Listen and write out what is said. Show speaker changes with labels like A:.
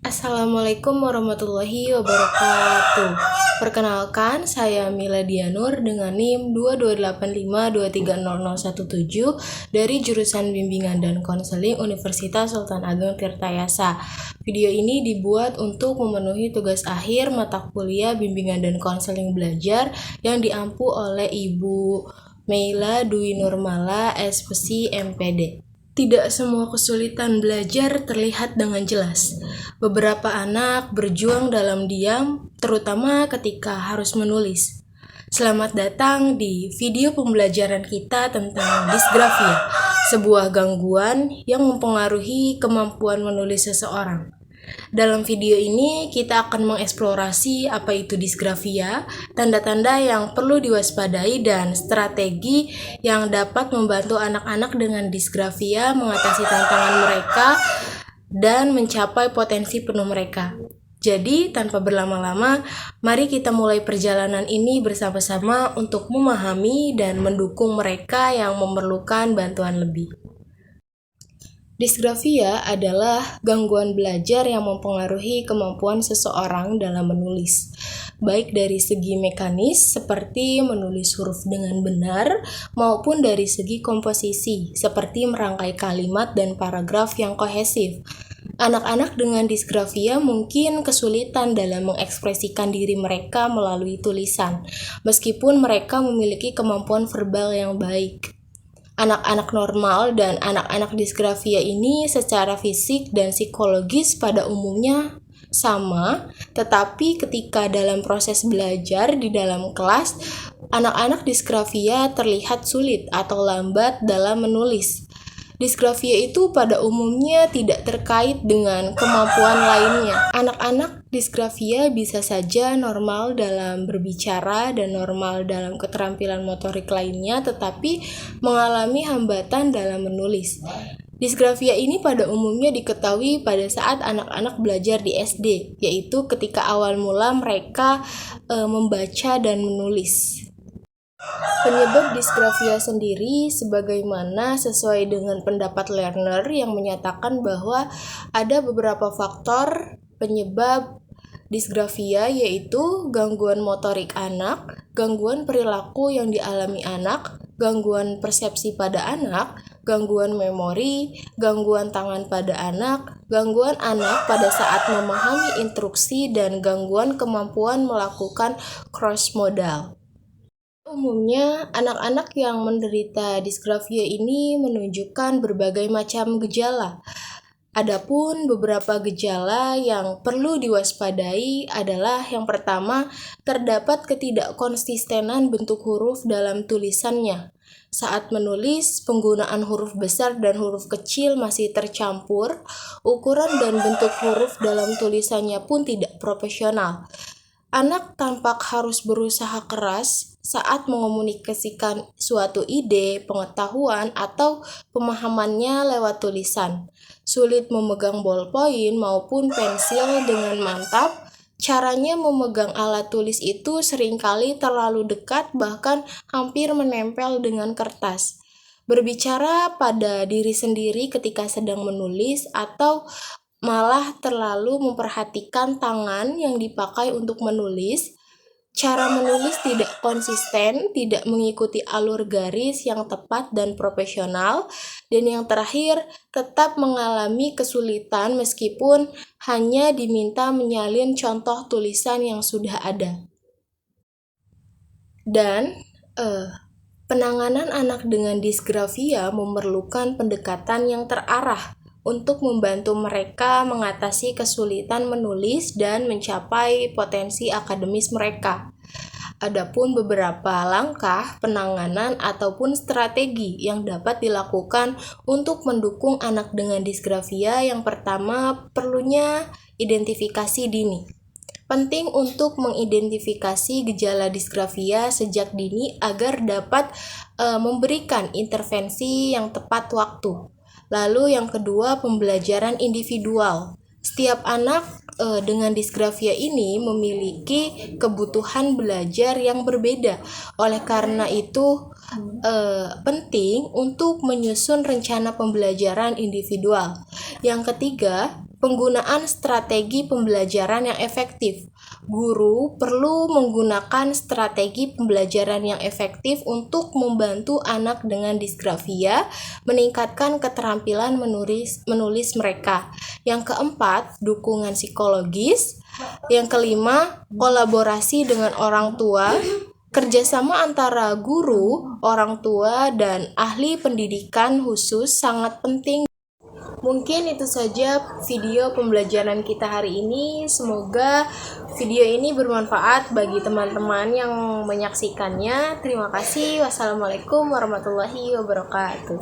A: Assalamualaikum warahmatullahi wabarakatuh. Perkenalkan, saya Mila Dianur dengan NIM 2285230017 dari jurusan Bimbingan dan Konseling Universitas Sultan Ageng Tirtayasa. Video ini dibuat untuk memenuhi tugas akhir mata kuliah Bimbingan dan Konseling Belajar yang diampu oleh Ibu Meila Dwi Nurmala, SPSI MPD. Tidak semua kesulitan belajar terlihat dengan jelas. Beberapa anak berjuang dalam diam, terutama ketika harus menulis. Selamat datang di video pembelajaran kita tentang disgrafia, sebuah gangguan yang mempengaruhi kemampuan menulis seseorang. Dalam video ini kita akan mengeksplorasi apa itu disgrafia, tanda-tanda yang perlu diwaspadai, dan strategi yang dapat membantu anak-anak dengan disgrafia mengatasi tantangan mereka dan mencapai potensi penuh mereka. Jadi, tanpa berlama-lama, mari kita mulai perjalanan ini bersama-sama untuk memahami dan mendukung mereka yang memerlukan bantuan lebih. Disgrafia adalah gangguan belajar yang mempengaruhi kemampuan seseorang dalam menulis, baik dari segi mekanis seperti menulis huruf dengan benar, maupun dari segi komposisi seperti merangkai kalimat dan paragraf yang kohesif. Anak-anak dengan disgrafia mungkin kesulitan dalam mengekspresikan diri mereka melalui tulisan, meskipun mereka memiliki kemampuan verbal yang baik. Anak-anak normal dan anak-anak disgrafia ini secara fisik dan psikologis pada umumnya sama, tetapi ketika dalam proses belajar di dalam kelas, anak-anak disgrafia terlihat sulit atau lambat dalam menulis. Disgrafia itu pada umumnya tidak terkait dengan kemampuan lainnya. Anak-anak disgrafia bisa saja normal dalam berbicara dan normal dalam keterampilan motorik lainnya, tetapi mengalami hambatan dalam menulis. Disgrafia ini pada umumnya diketahui pada saat anak-anak belajar di SD, yaitu ketika awal mula mereka membaca dan menulis. Penyebab disgrafia sendiri sebagaimana sesuai dengan pendapat Lerner yang menyatakan bahwa ada beberapa faktor penyebab disgrafia, yaitu gangguan motorik anak, gangguan perilaku yang dialami anak, gangguan persepsi pada anak, gangguan memori, gangguan tangan pada anak, gangguan anak pada saat memahami instruksi, dan gangguan kemampuan melakukan cross modal. Umumnya, anak-anak yang menderita disgrafia ini menunjukkan berbagai macam gejala. Adapun beberapa gejala yang perlu diwaspadai adalah yang pertama, terdapat ketidakkonsistenan bentuk huruf dalam tulisannya. Saat menulis, penggunaan huruf besar dan huruf kecil masih tercampur, ukuran dan bentuk huruf dalam tulisannya pun tidak profesional. Anak tampak harus berusaha keras saat mengomunikasikan suatu ide, pengetahuan, atau pemahamannya lewat tulisan. Sulit memegang ballpoint maupun pensil dengan mantap. Caranya memegang alat tulis itu seringkali terlalu dekat, bahkan hampir menempel dengan kertas. Berbicara pada diri sendiri ketika sedang menulis, atau malah terlalu memperhatikan tangan yang dipakai untuk menulis. Cara menulis tidak konsisten, tidak mengikuti alur garis yang tepat dan profesional, dan yang terakhir, tetap mengalami kesulitan meskipun hanya diminta menyalin contoh tulisan yang sudah ada. Dan penanganan anak dengan disgrafia memerlukan pendekatan yang terarah untuk membantu mereka mengatasi kesulitan menulis dan mencapai potensi akademis mereka. Adapun beberapa langkah penanganan ataupun strategi yang dapat dilakukan untuk mendukung anak dengan disgrafia. Yang pertama, perlunya identifikasi dini. Penting untuk mengidentifikasi gejala disgrafia sejak dini agar dapat memberikan intervensi yang tepat waktu. Lalu yang kedua, pembelajaran individual. Setiap anak dengan disgrafia ini memiliki kebutuhan belajar yang berbeda. Oleh karena itu, penting untuk menyusun rencana pembelajaran individual. Yang ketiga, Penggunaan strategi pembelajaran yang efektif. Guru perlu menggunakan strategi pembelajaran yang efektif untuk membantu anak dengan disgrafia meningkatkan keterampilan menulis mereka. Yang keempat, dukungan psikologis. Yang kelima, kolaborasi dengan orang tua. Kerjasama antara guru, orang tua, dan ahli pendidikan khusus sangat penting. Mungkin itu saja video pembelajaran kita hari ini. Semoga video ini bermanfaat bagi teman-teman yang menyaksikannya. Terima kasih. Wassalamualaikum warahmatullahi wabarakatuh.